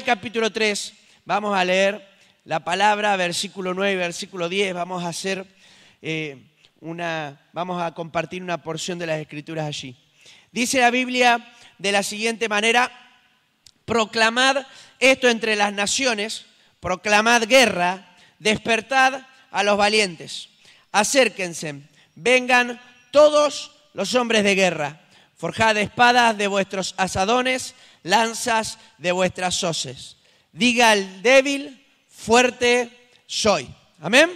capítulo 3, vamos a leer la palabra, versículo 9 y versículo 10. Vamos a hacer vamos a compartir una porción de las Escrituras allí. Dice la Biblia de la siguiente manera: proclamad esto entre las naciones, proclamad guerra, despertad a los valientes. Acérquense, vengan todos los hombres de guerra, forjad espadas de vuestros asadones, lanzas de vuestras hoces. Diga al débil, fuerte soy. Amén.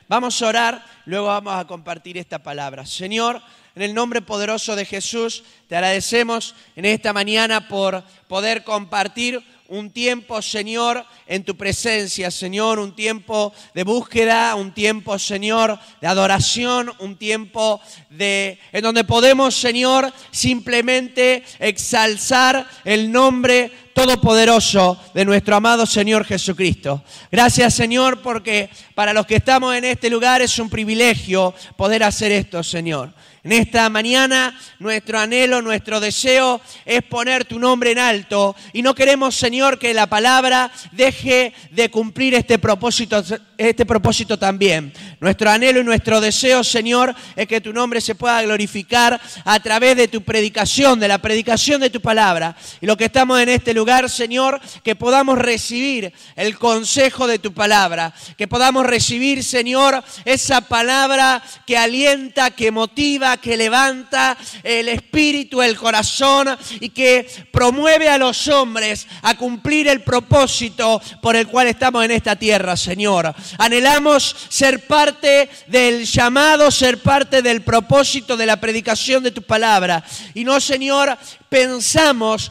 Vamos a orar, luego vamos a compartir esta palabra. Señor, en el nombre poderoso de Jesús, te agradecemos en esta mañana por poder compartir un tiempo, Señor, en tu presencia, Señor, un tiempo de búsqueda, un tiempo, Señor, de adoración, un tiempo en donde podemos, Señor, simplemente exaltar el nombre todopoderoso de nuestro amado Señor Jesucristo. Gracias, Señor, porque para los que estamos en este lugar es un privilegio poder hacer esto, Señor. En esta mañana nuestro anhelo, nuestro deseo es poner tu nombre en alto y no queremos, Señor, que la palabra deje de cumplir este propósito también. Nuestro anhelo y nuestro deseo, Señor, es que tu nombre se pueda glorificar a través de tu predicación, de la predicación de tu palabra. Y lo que estamos en este lugar, Señor, que podamos recibir el consejo de tu palabra, que podamos recibir, Señor, esa palabra que alienta, que motiva, que levanta el espíritu, el corazón y que promueve a los hombres a cumplir el propósito por el cual estamos en esta tierra, Señor. Anhelamos ser parte del llamado, ser parte del propósito de la predicación de tu palabra. Y no, Señor, pensamos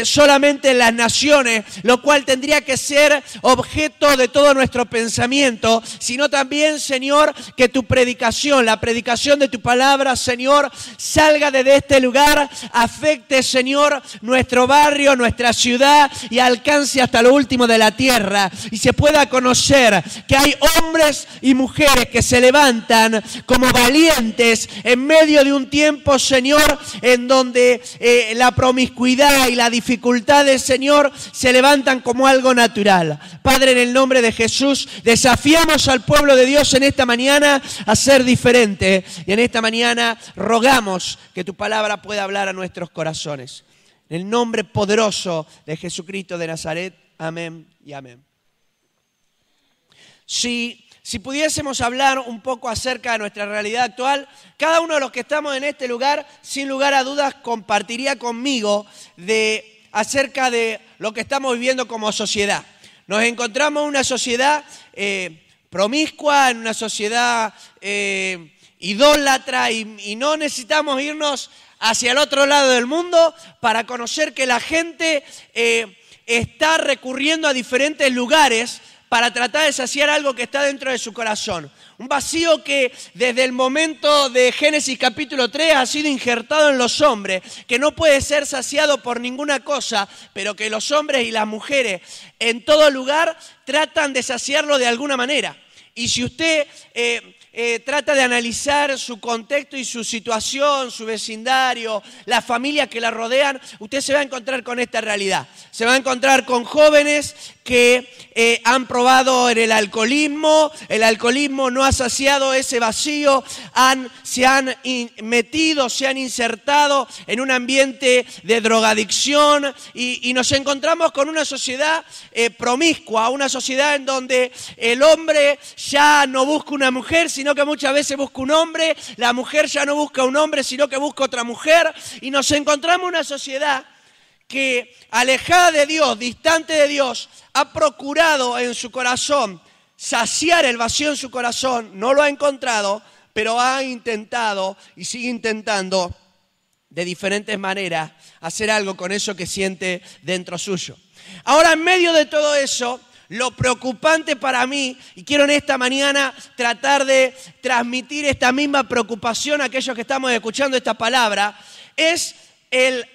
solamente en las naciones, lo cual tendría que ser objeto de todo nuestro pensamiento, sino también, Señor, que tu predicación, la predicación de tu palabra, Señor, salga desde este lugar, afecte, Señor, nuestro barrio, nuestra ciudad y alcance hasta lo último de la tierra y se pueda conocer que hay hombres y mujeres que se levantan como valientes en medio de un tiempo, Señor, en donde la promiscuidad y las dificultades, Señor, se levantan como algo natural. Padre, en el nombre de Jesús, desafiamos al pueblo de Dios en esta mañana a ser diferente. Y en esta mañana rogamos que tu palabra pueda hablar a nuestros corazones. En el nombre poderoso de Jesucristo de Nazaret. Amén y amén. Si pudiésemos hablar un poco acerca de nuestra realidad actual, cada uno de los que estamos en este lugar, sin lugar a dudas, compartiría conmigo acerca de lo que estamos viviendo como sociedad. Nos encontramos en una sociedad promiscua, en una sociedad idólatra y no necesitamos irnos hacia el otro lado del mundo para conocer que la gente está recurriendo a diferentes lugares para tratar de saciar algo que está dentro de su corazón. Un vacío que desde el momento de Génesis capítulo 3 ha sido injertado en los hombres, que no puede ser saciado por ninguna cosa, pero que los hombres y las mujeres en todo lugar tratan de saciarlo de alguna manera. Y si usted trata de analizar su contexto y su situación, su vecindario, las familias que la rodean, usted se va a encontrar con esta realidad. Se va a encontrar con jóvenes que han probado en el alcoholismo no ha saciado ese vacío, se han metido, se han insertado en un ambiente de drogadicción y nos encontramos con una sociedad promiscua, una sociedad en donde el hombre ya no busca una mujer, sino que muchas veces busca un hombre, la mujer ya no busca un hombre, sino que busca otra mujer, y nos encontramos en una sociedad que, alejada de Dios, distante de Dios, ha procurado en su corazón saciar el vacío en su corazón, no lo ha encontrado, pero ha intentado y sigue intentando de diferentes maneras hacer algo con eso que siente dentro suyo. Ahora, en medio de todo eso, lo preocupante para mí, y quiero en esta mañana tratar de transmitir esta misma preocupación a aquellos que estamos escuchando esta palabra, es el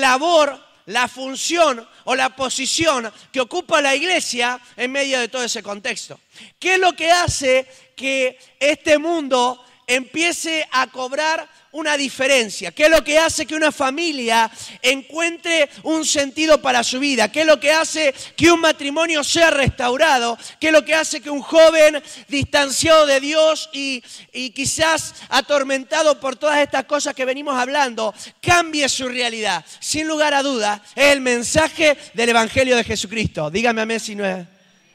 labor, la función o la posición que ocupa la iglesia en medio de todo ese contexto. ¿Qué es lo que hace que este mundo empiece a cobrar una diferencia? ¿Qué es lo que hace que una familia encuentre un sentido para su vida? ¿Qué es lo que hace que un matrimonio sea restaurado? ¿Qué es lo que hace que un joven distanciado de Dios y quizás atormentado por todas estas cosas que venimos hablando, cambie su realidad? Sin lugar a duda, es el mensaje del Evangelio de Jesucristo. Dígame amén si no es.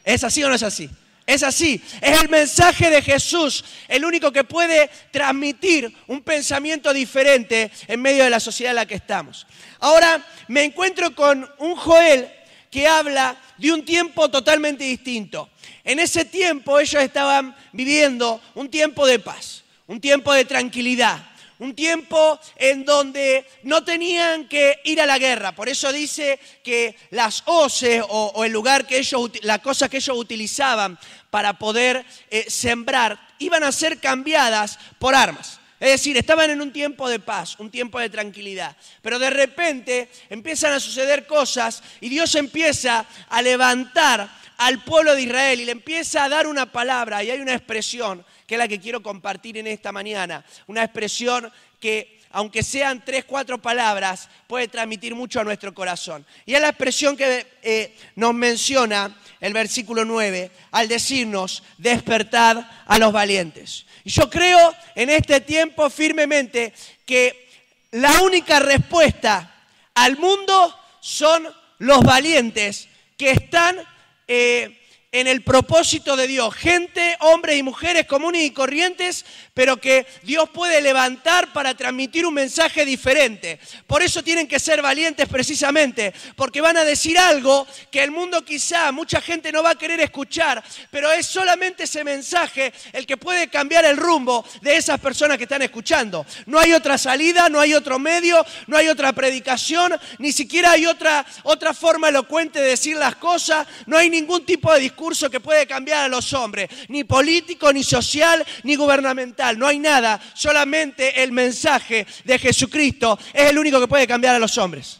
¿Es así o no es así? Es así, es el mensaje de Jesús, el único que puede transmitir un pensamiento diferente en medio de la sociedad en la que estamos. Ahora me encuentro con un Joel que habla de un tiempo totalmente distinto. En ese tiempo ellos estaban viviendo un tiempo de paz, un tiempo de tranquilidad. Un tiempo en donde no tenían que ir a la guerra. Por eso dice que las hoces o el lugar que ellos, las cosas que ellos utilizaban para poder sembrar, iban a ser cambiadas por armas. Es decir, estaban en un tiempo de paz, un tiempo de tranquilidad. Pero de repente empiezan a suceder cosas y Dios empieza a levantar al pueblo de Israel y le empieza a dar una palabra, y hay una expresión que es la que quiero compartir en esta mañana, una expresión que, aunque sean 3, 4 palabras, puede transmitir mucho a nuestro corazón. Y es la expresión que nos menciona el versículo 9, al decirnos, despertad a los valientes. Y yo creo en este tiempo firmemente que la única respuesta al mundo son los valientes que están en el propósito de Dios. Gente, hombres y mujeres comunes y corrientes, pero que Dios puede levantar para transmitir un mensaje diferente. Por eso tienen que ser valientes precisamente, porque van a decir algo que el mundo quizá mucha gente no va a querer escuchar, pero es solamente ese mensaje el que puede cambiar el rumbo de esas personas que están escuchando. No hay otra salida, no hay otro medio, no hay otra predicación, ni siquiera hay otra forma elocuente de decir las cosas, no hay ningún tipo de discurso que puede cambiar a los hombres, ni político, ni social, ni gubernamental. No hay nada, solamente el mensaje de Jesucristo es el único que puede cambiar a los hombres.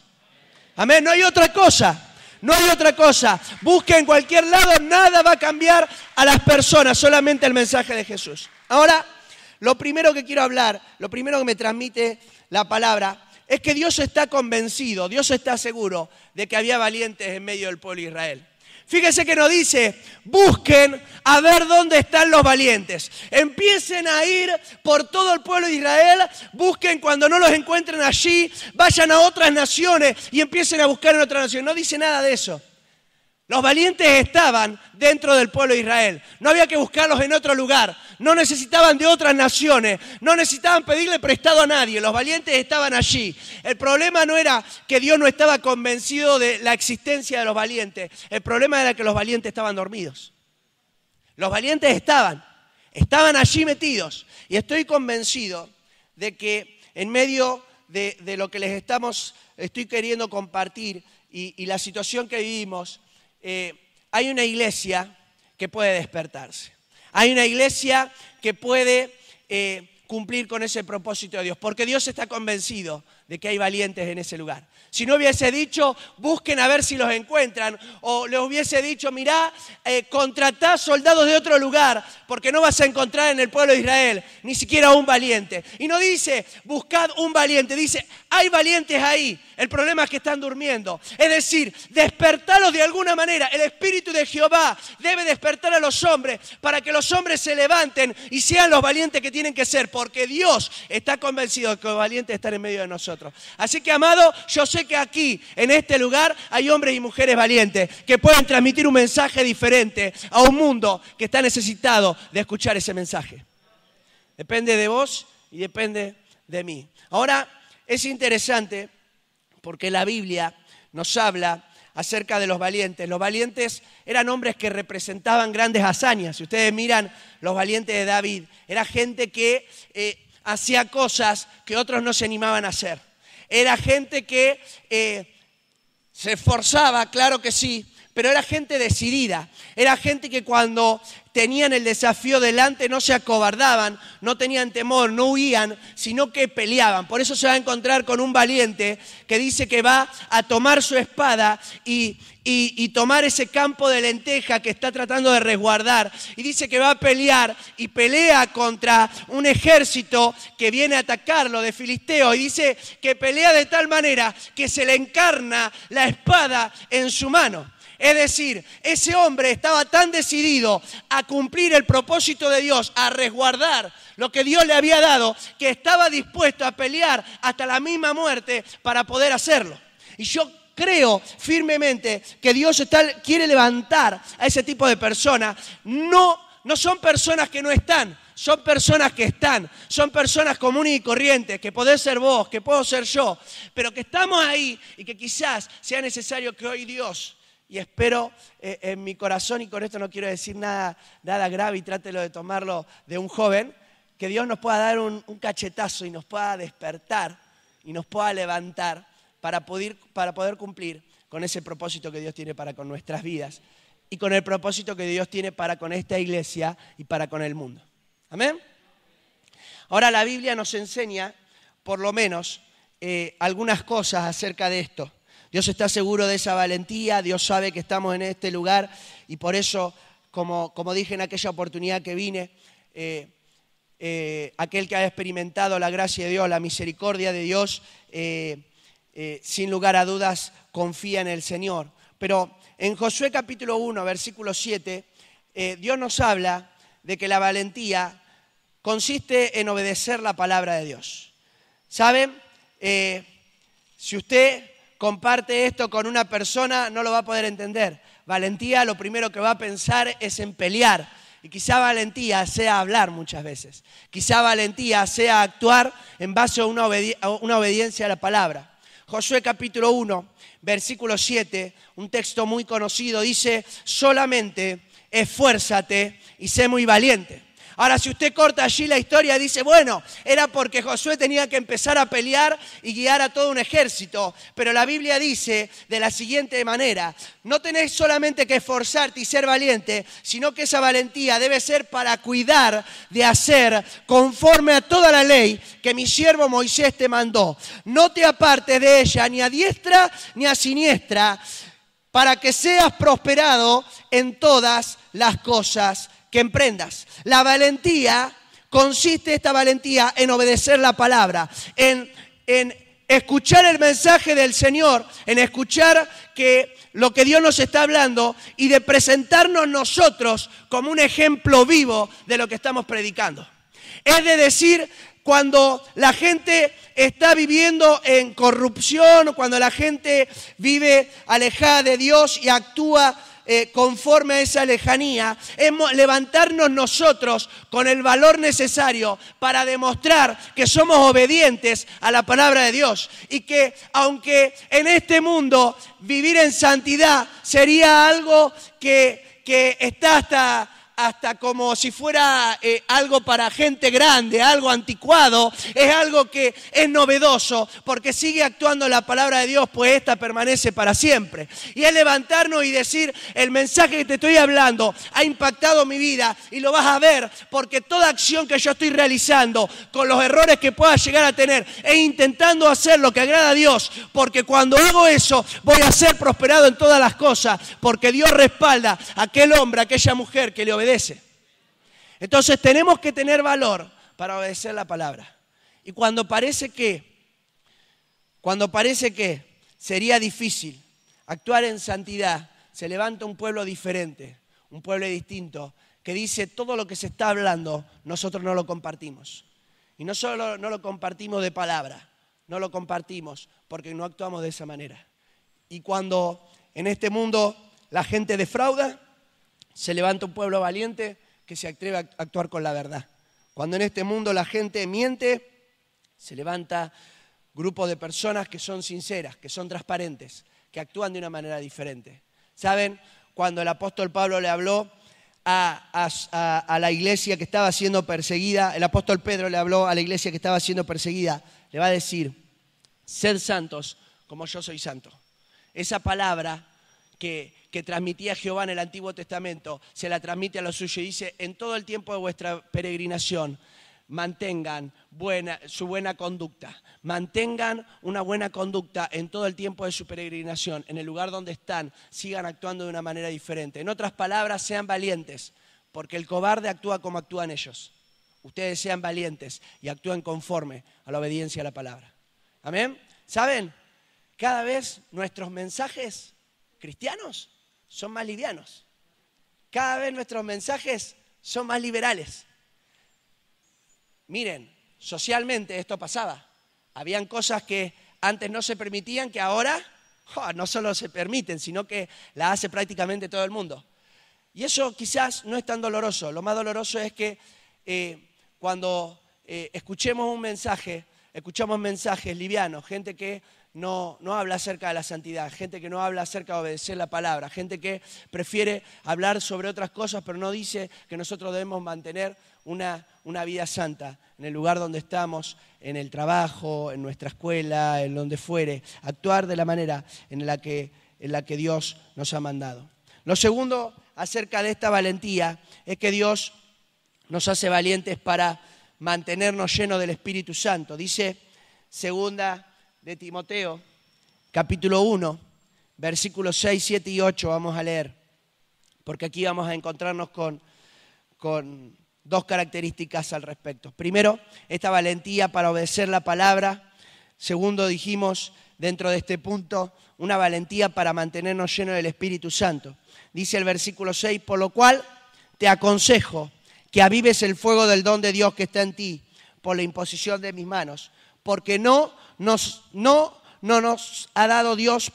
Amén, no hay otra cosa. No hay otra cosa. Busque en cualquier lado, nada va a cambiar a las personas, solamente el mensaje de Jesús. Ahora, lo primero que quiero hablar, lo primero que me transmite la palabra, es que Dios está convencido, Dios está seguro de que había valientes en medio del pueblo de Israel. Fíjese que nos dice, busquen a ver dónde están los valientes. Empiecen a ir por todo el pueblo de Israel, busquen cuando no los encuentren allí, vayan a otras naciones y empiecen a buscar en otras naciones. No dice nada de eso. Los valientes estaban dentro del pueblo de Israel. No había que buscarlos en otro lugar. No necesitaban de otras naciones. No necesitaban pedirle prestado a nadie. Los valientes estaban allí. El problema no era que Dios no estaba convencido de la existencia de los valientes. El problema era que los valientes estaban dormidos. Los valientes estaban allí metidos. Y estoy convencido de que en medio de lo que les estoy queriendo compartir y la situación que vivimos, hay una iglesia que puede despertarse. Hay una iglesia que puede cumplir con ese propósito de Dios, porque Dios está convencido de que hay valientes en ese lugar. Si no hubiese dicho, busquen a ver si los encuentran, o les hubiese dicho, mirá, contratá soldados de otro lugar, porque no vas a encontrar en el pueblo de Israel ni siquiera un valiente. Y no dice, buscad un valiente, dice, hay valientes ahí, el problema es que están durmiendo. Es decir, despertarlos de alguna manera. El Espíritu de Jehová debe despertar a los hombres para que los hombres se levanten y sean los valientes que tienen que ser, porque Dios está convencido de que los valientes están en medio de nosotros. Así que, amado, yo sé que aquí, en este lugar, hay hombres y mujeres valientes que pueden transmitir un mensaje diferente a un mundo que está necesitado de escuchar ese mensaje. Depende de vos y depende de mí. Ahora, es interesante porque la Biblia nos habla acerca de los valientes. Los valientes eran hombres que representaban grandes hazañas. Si ustedes miran los valientes de David, era gente que hacía cosas que otros no se animaban a hacer. Era gente que se esforzaba, claro que sí, pero era gente decidida. Era gente que cuando tenían el desafío delante no se acobardaban, no tenían temor, no huían, sino que peleaban. Por eso se va a encontrar con un valiente que dice que va a tomar su espada y tomar ese campo de lenteja que está tratando de resguardar. Y dice que va a pelear y pelea contra un ejército que viene a atacarlo de filisteos. Y dice que pelea de tal manera que se le encarna la espada en su mano. Es decir, ese hombre estaba tan decidido a cumplir el propósito de Dios, a resguardar lo que Dios le había dado, que estaba dispuesto a pelear hasta la misma muerte para poder hacerlo. Y yo creo firmemente que Dios quiere levantar a ese tipo de personas. No son personas que no están, son personas que están, son personas comunes y corrientes, que podés ser vos, que puedo ser yo, pero que estamos ahí y que quizás sea necesario que hoy Dios, y espero en mi corazón, y con esto no quiero decir nada grave y trátelo de tomarlo de un joven, que Dios nos pueda dar un cachetazo y nos pueda despertar y nos pueda levantar para poder cumplir con ese propósito que Dios tiene para con nuestras vidas y con el propósito que Dios tiene para con esta iglesia y para con el mundo. ¿Amén? Ahora la Biblia nos enseña, por lo menos, algunas cosas acerca de esto. Dios está seguro de esa valentía, Dios sabe que estamos en este lugar y por eso, como dije en aquella oportunidad que vine, aquel que ha experimentado la gracia de Dios, la misericordia de Dios, sin lugar a dudas confía en el Señor. Pero en Josué capítulo 1, versículo 7, Dios nos habla de que la valentía consiste en obedecer la palabra de Dios. ¿Saben? Si usted comparte esto con una persona, no lo va a poder entender. Valentía, lo primero que va a pensar es en pelear. Y quizá valentía sea hablar muchas veces. Quizá valentía sea actuar en base a una obediencia a la palabra. Josué capítulo 1, versículo 7, un texto muy conocido, dice: solamente esfuérzate y sé muy valiente. Ahora, si usted corta allí la historia, dice, bueno, era porque Josué tenía que empezar a pelear y guiar a todo un ejército. Pero la Biblia dice de la siguiente manera: no tenés solamente que esforzarte y ser valiente, sino que esa valentía debe ser para cuidar de hacer conforme a toda la ley que mi siervo Moisés te mandó. No te apartes de ella ni a diestra ni a siniestra, para que seas prosperado en todas las cosas que emprendas. La valentía, consiste esta valentía en obedecer la palabra, en escuchar el mensaje del Señor, en escuchar lo que Dios nos está hablando y de presentarnos nosotros como un ejemplo vivo de lo que estamos predicando. Es de decir, cuando la gente está viviendo en corrupción, cuando la gente vive alejada de Dios y actúa conforme a esa lejanía, es levantarnos nosotros con el valor necesario para demostrar que somos obedientes a la palabra de Dios y que aunque en este mundo vivir en santidad sería algo que está hasta como si fuera algo para gente grande, algo anticuado, es algo que es novedoso porque sigue actuando la palabra de Dios, pues esta permanece para siempre. Y es levantarnos y decir, el mensaje que te estoy hablando ha impactado mi vida y lo vas a ver porque toda acción que yo estoy realizando, con los errores que pueda llegar a tener, es intentando hacer lo que agrada a Dios, porque cuando hago eso voy a ser prosperado en todas las cosas, porque Dios respalda a aquel hombre, a aquella mujer que le obedece. Entonces tenemos que tener valor para obedecer la palabra. Y cuando parece que sería difícil actuar en santidad, se levanta un pueblo diferente, un pueblo distinto, que dice todo lo que se está hablando, nosotros no lo compartimos. Y no solo no lo compartimos de palabra, no lo compartimos porque no actuamos de esa manera. Y cuando en este mundo la gente defrauda, se levanta un pueblo valiente que se atreve a actuar con la verdad. Cuando en este mundo la gente miente, se levanta grupos de personas que son sinceras, que son transparentes, que actúan de una manera diferente. ¿Saben? Cuando el apóstol Pablo le habló a la iglesia que estaba siendo perseguida, el apóstol Pedro le habló a la iglesia que estaba siendo perseguida, le va a decir, sed santos como yo soy santo. Esa palabra que transmitía Jehová en el Antiguo Testamento, se la transmite a los suyos y dice, en todo el tiempo de vuestra peregrinación, mantengan su buena conducta, mantengan una buena conducta en todo el tiempo de su peregrinación, en el lugar donde están, sigan actuando de una manera diferente. En otras palabras, sean valientes, porque el cobarde actúa como actúan ellos. Ustedes sean valientes y actúen conforme a la obediencia a la palabra. ¿Amén? ¿Saben? Cada vez nuestros mensajes cristianos son más livianos. Cada vez nuestros mensajes son más liberales. Miren, socialmente esto pasaba. Habían cosas que antes no se permitían que ahora no solo se permiten, sino que las hace prácticamente todo el mundo. Y eso quizás no es tan doloroso. Lo más doloroso es que cuando escuchamos un mensaje, escuchamos mensajes livianos, gente que no habla acerca de la santidad, gente que no habla acerca de obedecer la palabra, gente que prefiere hablar sobre otras cosas, pero no dice que nosotros debemos mantener una vida santa en el lugar donde estamos, en el trabajo, en nuestra escuela, en donde fuere, actuar de la manera en la que Dios nos ha mandado. Lo segundo acerca de esta valentía es que Dios nos hace valientes para mantenernos llenos del Espíritu Santo. Dice segunda de Timoteo, capítulo 1, versículos 6, 7 y 8, vamos a leer, porque aquí vamos a encontrarnos con dos características al respecto. Primero, esta valentía para obedecer la palabra. Segundo, dijimos dentro de este punto, una valentía para mantenernos llenos del Espíritu Santo. Dice el versículo 6, por lo cual te aconsejo que avives el fuego del don de Dios que está en ti por la imposición de mis manos, porque no nos ha dado Dios,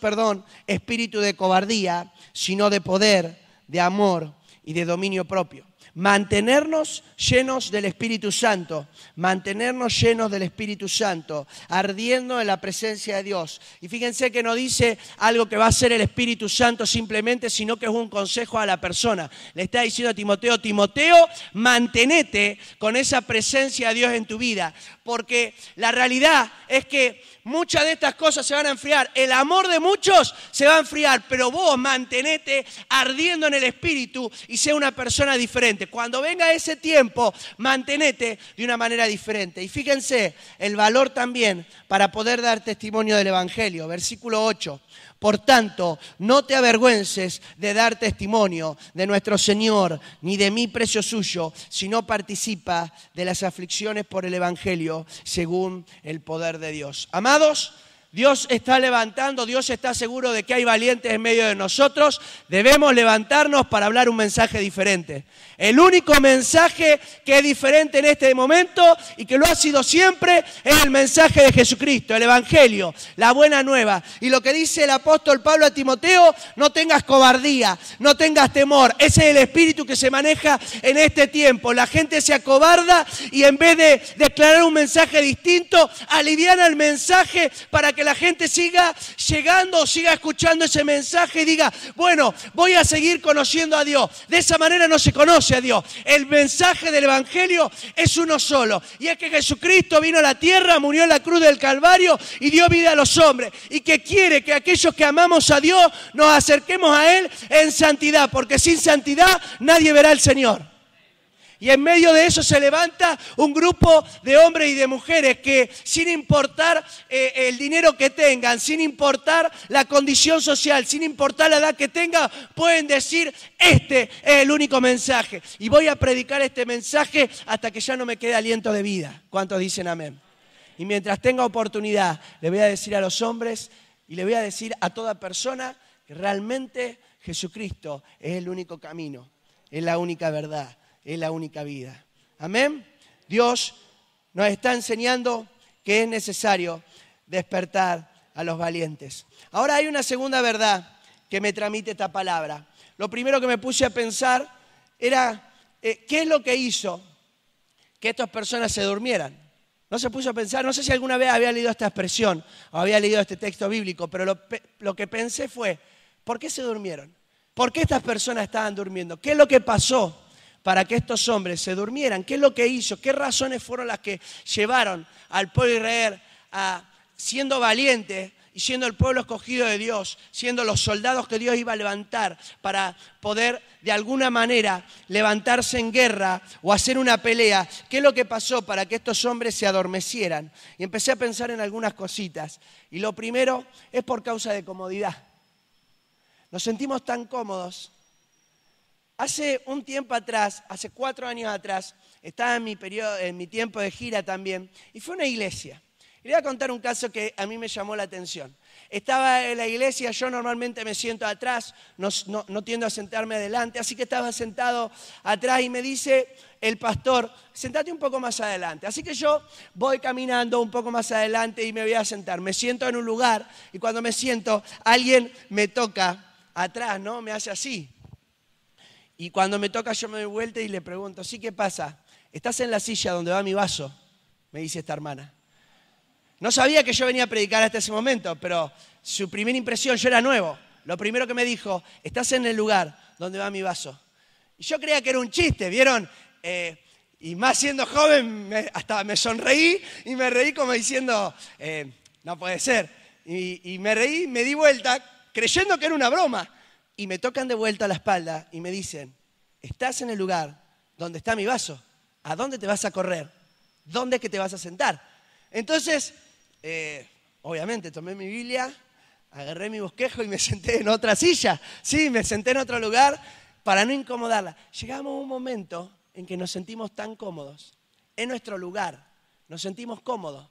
espíritu de cobardía, sino de poder, de amor y de dominio propio. Mantenernos llenos del Espíritu Santo, ardiendo en la presencia de Dios. Y fíjense que no dice algo que va a hacer el Espíritu Santo simplemente, sino que es un consejo a la persona. Le está diciendo a Timoteo, mantenete con esa presencia de Dios en tu vida, porque la realidad es que muchas de estas cosas se van a enfriar. El amor de muchos se va a enfriar, pero vos mantenete ardiendo en el Espíritu y sea una persona diferente. Cuando venga ese tiempo, mantenete de una manera diferente. Y fíjense el valor también para poder dar testimonio del Evangelio. Versículo 8. Por tanto, no te avergüences de dar testimonio de nuestro Señor, ni de mí precio suyo, sino participa de las aflicciones por el Evangelio, según el poder de Dios. Amados, Dios está levantando, Dios está seguro de que hay valientes en medio de nosotros. Debemos levantarnos para hablar un mensaje diferente. El único mensaje que es diferente en este momento y que lo ha sido siempre es el mensaje de Jesucristo, el Evangelio, la buena nueva. Y lo que dice el apóstol Pablo a Timoteo, no tengas cobardía, no tengas temor. Ese es el espíritu que se maneja en este tiempo. La gente se acobarda y en vez de declarar un mensaje distinto, aliviana el mensaje para que la gente siga llegando, siga escuchando ese mensaje y diga, bueno, voy a seguir conociendo a Dios. De esa manera no se conoce a Dios. El mensaje del Evangelio es uno solo, y es que Jesucristo vino a la tierra, murió en la cruz del Calvario y dio vida a los hombres, y que quiere que aquellos que amamos a Dios nos acerquemos a Él en santidad, porque sin santidad nadie verá al Señor. Y en medio de eso se levanta un grupo de hombres y de mujeres que, sin importar el dinero que tengan, sin importar la condición social, sin importar la edad que tengan, pueden decir, este es el único mensaje. Y voy a predicar este mensaje hasta que ya no me quede aliento de vida. ¿Cuántos dicen amén? Y mientras tenga oportunidad, le voy a decir a los hombres y le voy a decir a toda persona que realmente Jesucristo es el único camino, es la única verdad. Es la única vida. Amén. Dios nos está enseñando que es necesario despertar a los valientes. Ahora hay una segunda verdad que me transmite esta palabra. Lo primero que me puse a pensar era ¿qué es lo que hizo que estas personas se durmieran? No se puso a pensar, no sé si alguna vez había leído esta expresión o había leído este texto bíblico, pero lo que pensé fue, ¿por qué se durmieron? ¿Por qué estas personas estaban durmiendo? ¿Qué es lo que pasó para que estos hombres se durmieran? ¿Qué es lo que hizo? ¿Qué razones fueron las que llevaron al pueblo de Israel a, siendo valiente y siendo el pueblo escogido de Dios, siendo los soldados que Dios iba a levantar para poder de alguna manera levantarse en guerra o hacer una pelea, ¿qué es lo que pasó para que estos hombres se adormecieran? Y empecé a pensar en algunas cositas. Y lo primero es por causa de comodidad. Nos sentimos tan cómodos. Hace un tiempo atrás, hace 4 años atrás, estaba en mi tiempo de gira también, y fue a una iglesia. Y le voy a contar un caso que a mí me llamó la atención. Estaba en la iglesia, yo normalmente me siento atrás, no tiendo a sentarme adelante, así que estaba sentado atrás y me dice el pastor, sentate un poco más adelante. Así que yo voy caminando un poco más adelante y me voy a sentar. Me siento en un lugar y cuando me siento, alguien me toca atrás, ¿no? Me hace así. Y cuando me toca yo me doy vuelta y le pregunto, ¿sí qué pasa? ¿Estás en la silla donde va mi vaso? Me dice esta hermana. No sabía que yo venía a predicar hasta ese momento, pero su primera impresión, yo era nuevo. Lo primero que me dijo, estás en el lugar donde va mi vaso. Y yo creía que era un chiste, ¿vieron? Y más siendo joven, hasta me sonreí y me reí como diciendo, no puede ser. Y me reí, me di vuelta, creyendo que era una broma. Y me tocan de vuelta a la espalda y me dicen, estás en el lugar donde está mi vaso. ¿A dónde te vas a correr? ¿Dónde es que te vas a sentar? Entonces, obviamente tomé mi Biblia, agarré mi bosquejo y me senté en otra silla. Sí, me senté en otro lugar para no incomodarla. Llegamos a un momento en que nos sentimos tan cómodos. En nuestro lugar, nos sentimos cómodos.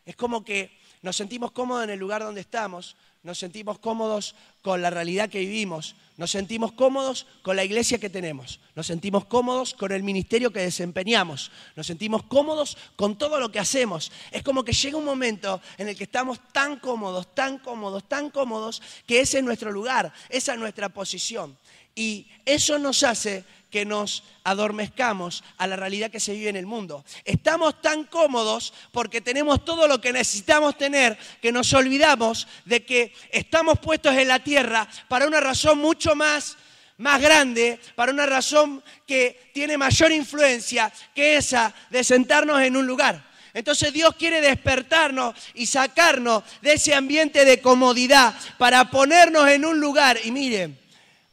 Es como que nos sentimos cómodos en el lugar donde estamos, nos sentimos cómodos con la realidad que vivimos, nos sentimos cómodos con la iglesia que tenemos, nos sentimos cómodos con el ministerio que desempeñamos, nos sentimos cómodos con todo lo que hacemos. Es como que llega un momento en el que estamos tan cómodos, tan cómodos, tan cómodos, que ese es nuestro lugar, esa es nuestra posición. Y eso nos hace que nos adormezcamos a la realidad que se vive en el mundo. Estamos tan cómodos porque tenemos todo lo que necesitamos tener que nos olvidamos de que estamos puestos en la tierra para una razón mucho más grande, para una razón que tiene mayor influencia que esa de sentarnos en un lugar. Entonces Dios quiere despertarnos y sacarnos de ese ambiente de comodidad para ponernos en un lugar. Y miren,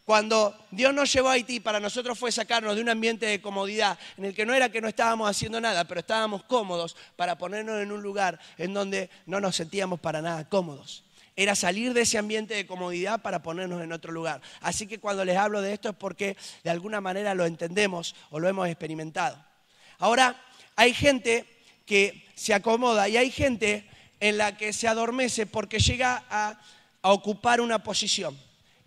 cuando Dios nos llevó a Haití, para nosotros fue sacarnos de un ambiente de comodidad en el que no era que no estábamos haciendo nada, pero estábamos cómodos para ponernos en un lugar en donde no nos sentíamos para nada cómodos. Era salir de ese ambiente de comodidad para ponernos en otro lugar. Así que cuando les hablo de esto es porque de alguna manera lo entendemos o lo hemos experimentado. Ahora, hay gente que se acomoda y hay gente en la que se adormece porque llega a ocupar una posición.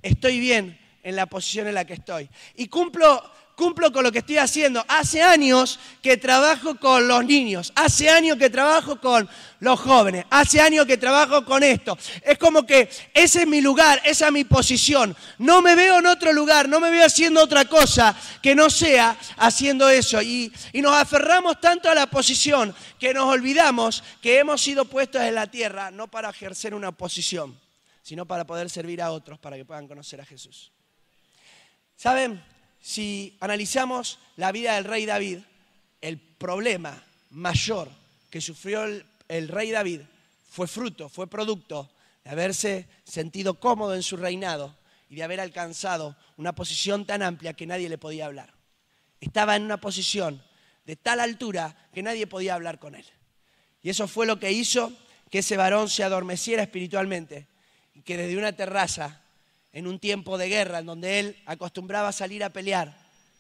Estoy bien en la posición en la que estoy. Y cumplo con lo que estoy haciendo. Hace años que trabajo con los niños, hace años que trabajo con los jóvenes, hace años que trabajo con esto. Es como que ese es mi lugar, esa es mi posición. No me veo en otro lugar, no me veo haciendo otra cosa que no sea haciendo eso. Y nos aferramos tanto a la posición que nos olvidamos que hemos sido puestos en la tierra no para ejercer una posición, sino para poder servir a otros, para que puedan conocer a Jesús. ¿Saben? Si analizamos la vida del rey David, el problema mayor que sufrió el rey David fue producto de haberse sentido cómodo en su reinado y de haber alcanzado una posición tan amplia que nadie le podía hablar. Estaba en una posición de tal altura que nadie podía hablar con él. Y eso fue lo que hizo que ese varón se adormeciera espiritualmente y que desde una terraza, en un tiempo de guerra en donde él acostumbraba a salir a pelear,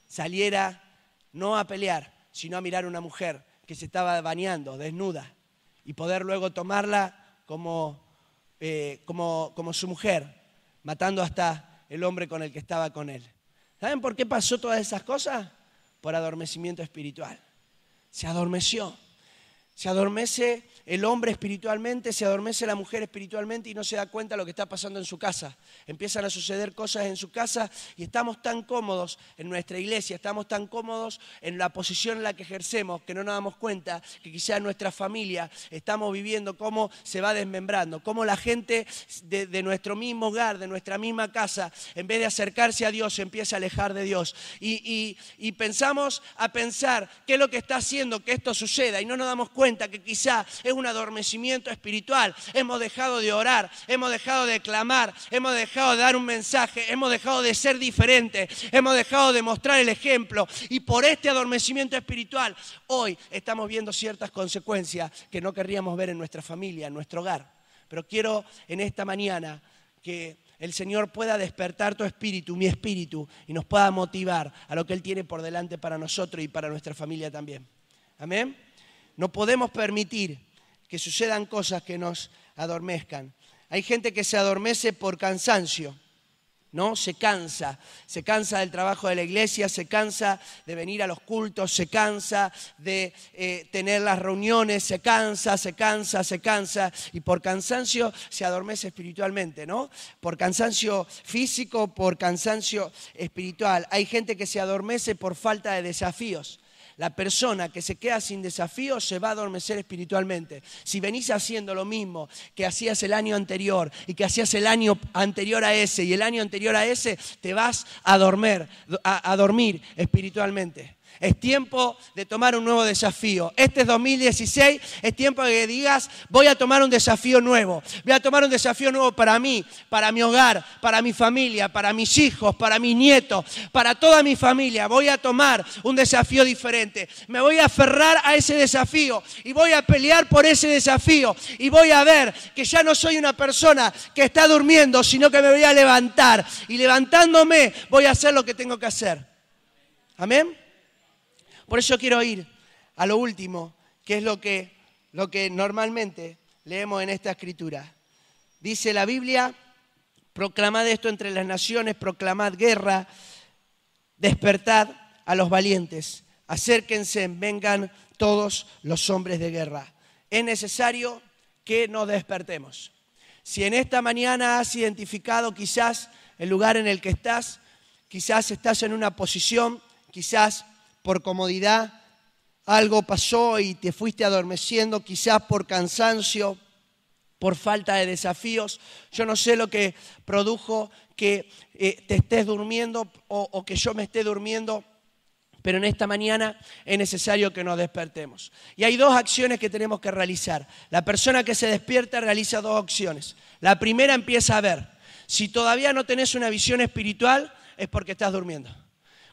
saliera no a pelear, sino a mirar a una mujer que se estaba bañando, desnuda, y poder luego tomarla como su mujer, matando hasta el hombre con el que estaba con él. ¿Saben por qué pasó todas esas cosas? Por adormecimiento espiritual. Se adormeció. Se adormece el hombre espiritualmente, se adormece la mujer espiritualmente y no se da cuenta de lo que está pasando en su casa. Empiezan a suceder cosas en su casa y estamos tan cómodos en nuestra iglesia, estamos tan cómodos en la posición en la que ejercemos que no nos damos cuenta que quizás en nuestra familia estamos viviendo cómo se va desmembrando, cómo la gente de nuestro mismo hogar, de nuestra misma casa, en vez de acercarse a Dios, se empieza a alejar de Dios. Y pensamos qué es lo que está haciendo que esto suceda y no nos damos cuenta cuenta que quizá es un adormecimiento espiritual. Hemos dejado de orar, hemos dejado de clamar, hemos dejado de dar un mensaje, hemos dejado de ser diferentes, hemos dejado de mostrar el ejemplo. Y por este adormecimiento espiritual, hoy estamos viendo ciertas consecuencias que no querríamos ver en nuestra familia, en nuestro hogar. Pero quiero en esta mañana que el Señor pueda despertar tu espíritu, mi espíritu, y nos pueda motivar a lo que Él tiene por delante para nosotros y para nuestra familia también. Amén. No podemos permitir que sucedan cosas que nos adormezcan. Hay gente que se adormece por cansancio, ¿no? Se cansa del trabajo de la iglesia, se cansa de venir a los cultos, se cansa de tener las reuniones, se cansa, y por cansancio se adormece espiritualmente, ¿no? Por cansancio físico, por cansancio espiritual. Hay gente que se adormece por falta de desafíos. La persona que se queda sin desafío se va a adormecer espiritualmente. Si venís haciendo lo mismo que hacías el año anterior y que hacías el año anterior a ese y el año anterior a ese, te vas a dormir espiritualmente. Es tiempo de tomar un nuevo desafío. Este es 2016, es tiempo de que digas, voy a tomar un desafío nuevo. Voy a tomar un desafío nuevo para mí, para mi hogar, para mi familia, para mis hijos, para mis nietos, para toda mi familia. Voy a tomar un desafío diferente. Me voy a aferrar a ese desafío y voy a pelear por ese desafío. Y voy a ver que ya no soy una persona que está durmiendo, sino que me voy a levantar. Y levantándome voy a hacer lo que tengo que hacer. Amén. Por eso quiero ir a lo último, que es lo que normalmente leemos en esta escritura. Dice la Biblia, proclamad esto entre las naciones, proclamad guerra, despertad a los valientes, acérquense, vengan todos los hombres de guerra. Es necesario que nos despertemos. Si en esta mañana has identificado quizás el lugar en el que estás, quizás estás en una posición, quizás por comodidad, algo pasó y te fuiste adormeciendo, quizás por cansancio, por falta de desafíos. Yo no sé lo que produjo que te estés durmiendo o que yo me esté durmiendo, pero en esta mañana es necesario que nos despertemos. Y hay dos acciones que tenemos que realizar. La persona que se despierta realiza dos acciones. La primera, empieza a ver. Si todavía no tenés una visión espiritual, es porque estás durmiendo.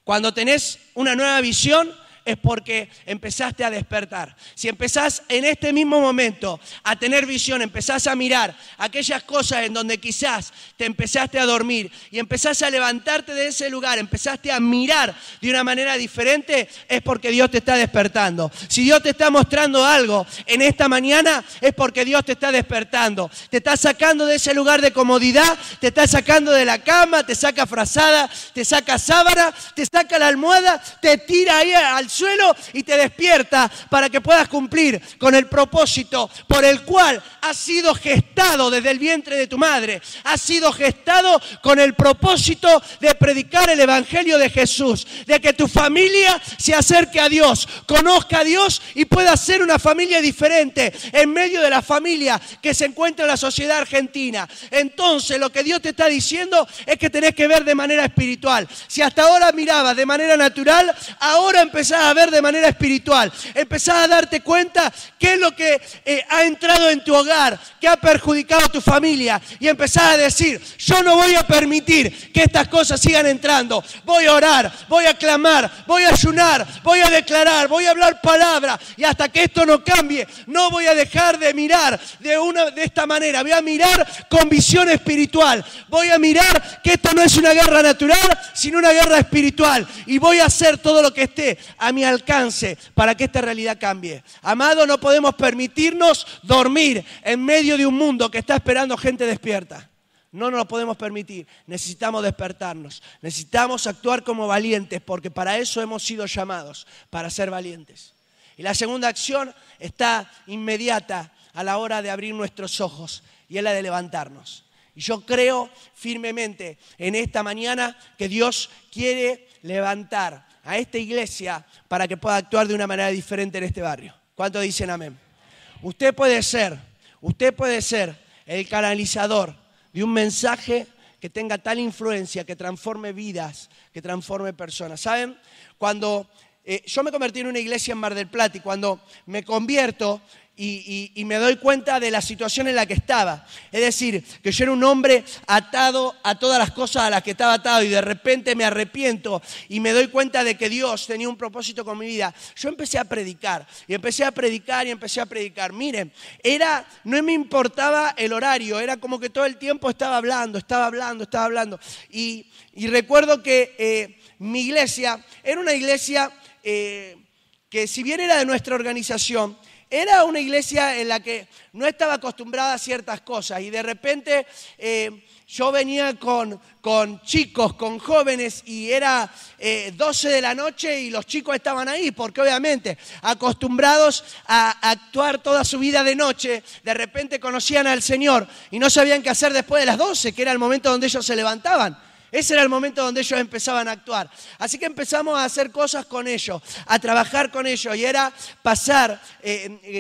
Cuando tenés una nueva visión, es porque empezaste a despertar. Si empezás en este mismo momento a tener visión, empezás a mirar aquellas cosas en donde quizás te empezaste a dormir y empezás a levantarte de ese lugar, empezaste a mirar de una manera diferente, es porque Dios te está despertando. Si Dios te está mostrando algo en esta mañana, es porque Dios te está despertando. Te está sacando de ese lugar de comodidad, te está sacando de la cama, te saca frazada, te saca sábana, te saca la almohada, te tira ahí al suelo y te despierta para que puedas cumplir con el propósito por el cual has sido gestado desde el vientre de tu madre. Has sido gestado con el propósito de predicar el evangelio de Jesús, de que tu familia se acerque a Dios, conozca a Dios y pueda ser una familia diferente en medio de la familia que se encuentra en la sociedad argentina. Entonces lo que Dios te está diciendo es que tenés que ver de manera espiritual. Si hasta ahora mirabas de manera natural, ahora empezás a ver de manera espiritual. Empezás a darte cuenta qué es lo que ha entrado en tu hogar, qué ha perjudicado a tu familia, y empezás a decir, yo no voy a permitir que estas cosas sigan entrando. Voy a orar, voy a clamar, voy a ayunar, voy a declarar, voy a hablar palabra, y hasta que esto no cambie, no voy a dejar de mirar de esta manera. Voy a mirar con visión espiritual. Voy a mirar que esto no es una guerra natural, sino una guerra espiritual, y voy a hacer todo lo que esté a mi alcance para que esta realidad cambie. Amado, no podemos permitirnos dormir en medio de un mundo que está esperando gente despierta. No nos lo podemos permitir. Necesitamos despertarnos. Necesitamos actuar como valientes, porque para eso hemos sido llamados, para ser valientes. Y la segunda acción está inmediata a la hora de abrir nuestros ojos, y es la de levantarnos. Y yo creo firmemente en esta mañana que Dios quiere levantar a esta iglesia para que pueda actuar de una manera diferente en este barrio. ¿Cuántos dicen amén? Usted puede ser el canalizador de un mensaje que tenga tal influencia, que transforme vidas, que transforme personas. ¿Saben? Cuando yo me convertí en una iglesia en Mar del Plata y cuando me convierto y me doy cuenta de la situación en la que estaba. Es decir, que yo era un hombre atado a todas las cosas a las que estaba atado y de repente me arrepiento y me doy cuenta de que Dios tenía un propósito con mi vida. Yo empecé a predicar y empecé a predicar y empecé a predicar. Miren, no me importaba el horario, era como que todo el tiempo estaba hablando. Y recuerdo que mi iglesia era una iglesia que si bien era de nuestra organización, era una iglesia en la que no estaba acostumbrada a ciertas cosas y de repente yo venía con chicos, con jóvenes y era 12 de la noche y los chicos estaban ahí porque obviamente acostumbrados a actuar toda su vida de noche, de repente conocían al Señor y no sabían qué hacer después de las 12, que era el momento donde ellos se levantaban. Ese era el momento donde ellos empezaban a actuar. Así que empezamos a hacer cosas con ellos, a trabajar con ellos. Y era pasar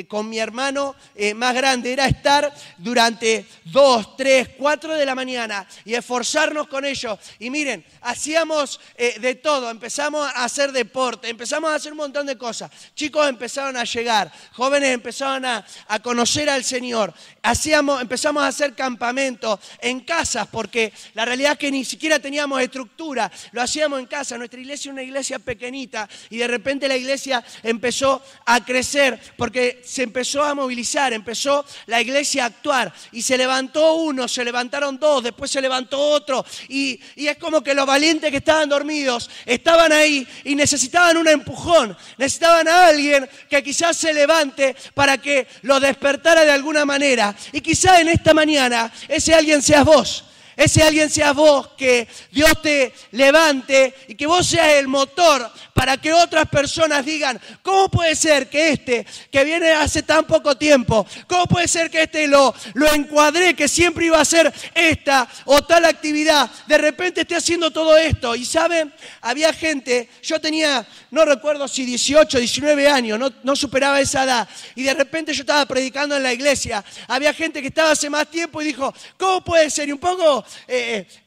con mi hermano más grande, era estar durante 2, 3, 4 de la mañana y esforzarnos con ellos. Y miren, hacíamos de todo. Empezamos a hacer deporte, empezamos a hacer un montón de cosas. Chicos empezaron a llegar, jóvenes empezaron a conocer al Señor. Empezamos a hacer campamentos en casas porque la realidad es que ni siquiera teníamos estructura, lo hacíamos en casa. Nuestra iglesia es una iglesia pequeñita y de repente la iglesia empezó a crecer porque se empezó a movilizar, empezó la iglesia a actuar y se levantó uno, se levantaron dos, después se levantó otro y es como que los valientes que estaban dormidos estaban ahí y necesitaban un empujón, necesitaban a alguien que quizás se levante para que los despertara de alguna manera. Y quizá en esta mañana ese alguien seas vos. Ese alguien seas vos, que Dios te levante y que vos seas el motor para que otras personas digan, ¿cómo puede ser que que viene hace tan poco tiempo, cómo puede ser que lo encuadré, que siempre iba a hacer esta o tal actividad, de repente esté haciendo todo esto? Y saben, había gente, yo tenía, no recuerdo si 18, 19 años, no superaba esa edad, y de repente yo estaba predicando en la iglesia, había gente que estaba hace más tiempo y dijo, ¿cómo puede ser? Y un poco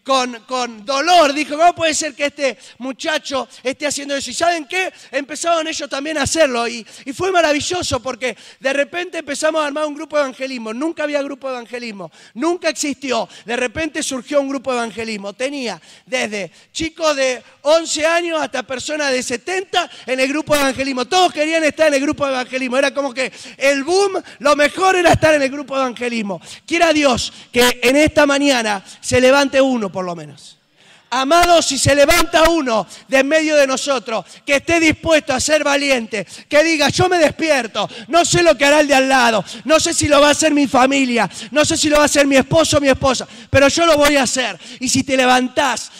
con dolor dijo, ¿cómo puede ser que este muchacho esté haciendo eso? ¿Y saben qué? Empezaron ellos también a hacerlo y fue maravilloso porque de repente empezamos a armar un grupo de evangelismo. Nunca había grupo de evangelismo, nunca existió. De repente surgió un grupo de evangelismo. Tenía desde chicos de 11 años hasta personas de 70 en el grupo de evangelismo. Todos querían estar en el grupo de evangelismo. Era como que el boom, lo mejor era estar en el grupo de evangelismo. Quiera Dios que en esta mañana se levante uno por lo menos. Amados, si se levanta uno de en medio de nosotros que esté dispuesto a ser valiente, que diga, yo me despierto, no sé lo que hará el de al lado, no sé si lo va a hacer mi familia, no sé si lo va a hacer mi esposo o mi esposa, pero yo lo voy a hacer. Y si te levantás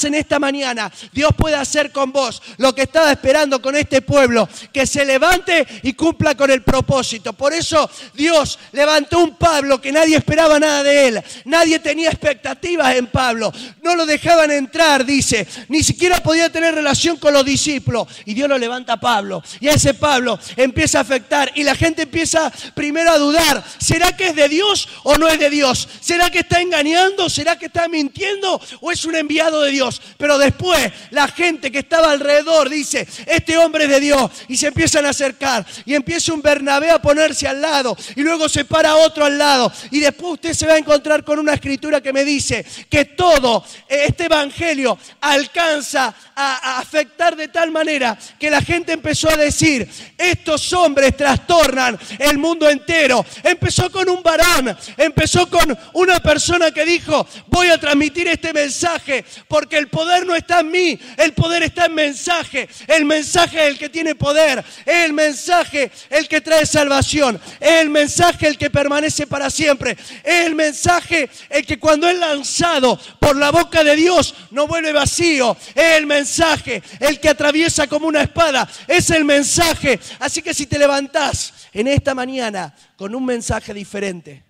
en esta mañana, Dios puede hacer con vos lo que estaba esperando con este pueblo, que se levante y cumpla con el propósito. Por eso Dios levantó un Pablo que nadie esperaba nada de él, nadie tenía expectativas en Pablo, no lo dejaban entrar, dice, ni siquiera podía tener relación con los discípulos, y Dios lo levanta a Pablo, y a ese Pablo empieza a afectar, y la gente empieza primero a dudar, ¿será que es de Dios o no es de Dios? ¿Será que está engañando? ¿Será que está mintiendo o es un enviado de Dios? Pero después la gente que estaba alrededor dice, este hombre es de Dios, y se empiezan a acercar, y empieza un Bernabé a ponerse al lado, y luego se para otro al lado, y después usted se va a encontrar con una escritura que me dice que todo este evangelio alcanza a afectar de tal manera que la gente empezó a decir, estos hombres trastornan el mundo entero. Empezó con un varón, empezó con una persona que dijo, voy a transmitir este mensaje porque el poder no está en mí, el poder está en mensaje. El mensaje es el que tiene poder, es el mensaje el que trae salvación, es el mensaje el que permanece para siempre, es el mensaje el que cuando es lanzado por la boca de Dios no vuelve vacío, es el mensaje el que atraviesa como una espada, es el mensaje. Así que si te levantás en esta mañana con un mensaje diferente,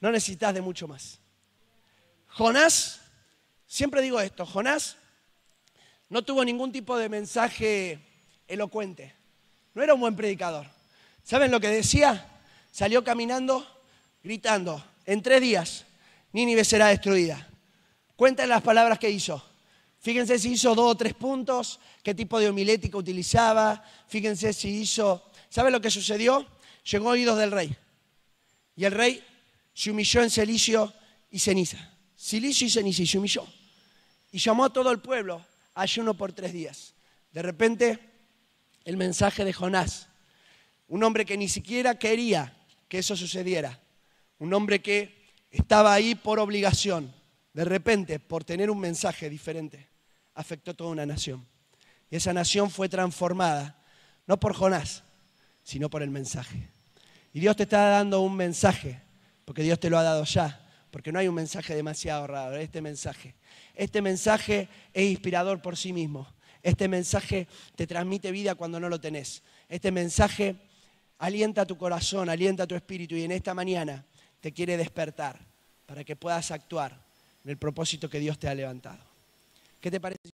no necesitas de mucho más. Jonás, siempre digo esto, Jonás no tuvo ningún tipo de mensaje elocuente, no era un buen predicador. ¿Saben lo que decía? Salió caminando, gritando, en 3 días Nínive será destruida. Cuentan las palabras que hizo. Fíjense si hizo 2 o 3 puntos, qué tipo de homilética utilizaba. Fíjense si hizo... ¿Sabe lo que sucedió? Llegó a oídos del rey. Y el rey se humilló en cilicio y ceniza. Cilicio y ceniza, y se humilló. Y llamó a todo el pueblo a ayuno por 3 días. De repente, el mensaje de Jonás, un hombre que ni siquiera quería que eso sucediera, un hombre que estaba ahí por obligación, de repente, por tener un mensaje diferente, afectó a toda una nación. Y esa nación fue transformada, no por Jonás, sino por el mensaje. Y Dios te está dando un mensaje, porque Dios te lo ha dado ya, porque no hay un mensaje demasiado raro. Este mensaje es inspirador por sí mismo. Este mensaje te transmite vida cuando no lo tenés. Este mensaje alienta tu corazón, alienta tu espíritu, y en esta mañana te quiere despertar para que puedas actuar en el propósito que Dios te ha levantado. ¿Qué te parece?